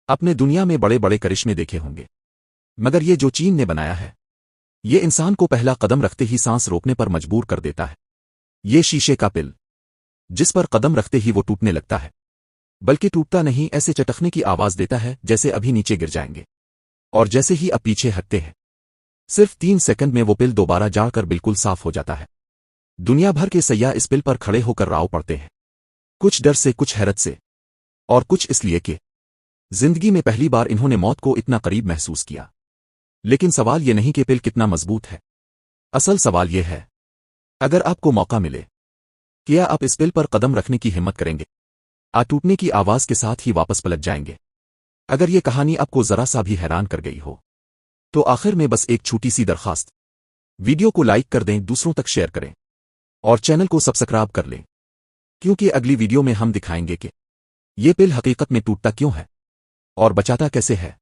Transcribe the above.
अपने दुनिया में बड़े बड़े करिश्मे देखे होंगे, मगर ये जो चीन ने बनाया है, ये इंसान को पहला कदम रखते ही सांस रोकने पर मजबूर कर देता है। ये शीशे का पिल, जिस पर कदम रखते ही वो टूटने लगता है, बल्कि टूटता नहीं, ऐसे चटकने की आवाज देता है जैसे अभी नीचे गिर जाएंगे। और जैसे ही अब पीछे हटते हैं, सिर्फ 3 सेकंड में वो पिल दोबारा जाकर बिल्कुल साफ हो जाता है। दुनिया भर के सैयाह इस पिल पर खड़े होकर राव पड़ते हैं, कुछ डर से, कुछ हैरत से, और कुछ इसलिए कि जिंदगी में पहली बार इन्होंने मौत को इतना करीब महसूस किया। लेकिन सवाल ये नहीं कि पिल कितना मजबूत है, असल सवाल ये है, अगर आपको मौका मिले, क्या आप इस पिल पर कदम रखने की हिम्मत करेंगे? टूटने की आवाज के साथ ही वापस पलट जाएंगे। अगर ये कहानी आपको जरा सा भी हैरान कर गई हो, तो आखिर में बस एक छोटी सी दरखास्त, वीडियो को लाइक कर दें, दूसरों तक शेयर करें, और चैनल को सब्सक्राइब कर लें, क्योंकि अगली वीडियो में हम दिखाएंगे कि ये पिल हकीकत में टूटता क्यों है और बचाता कैसे है।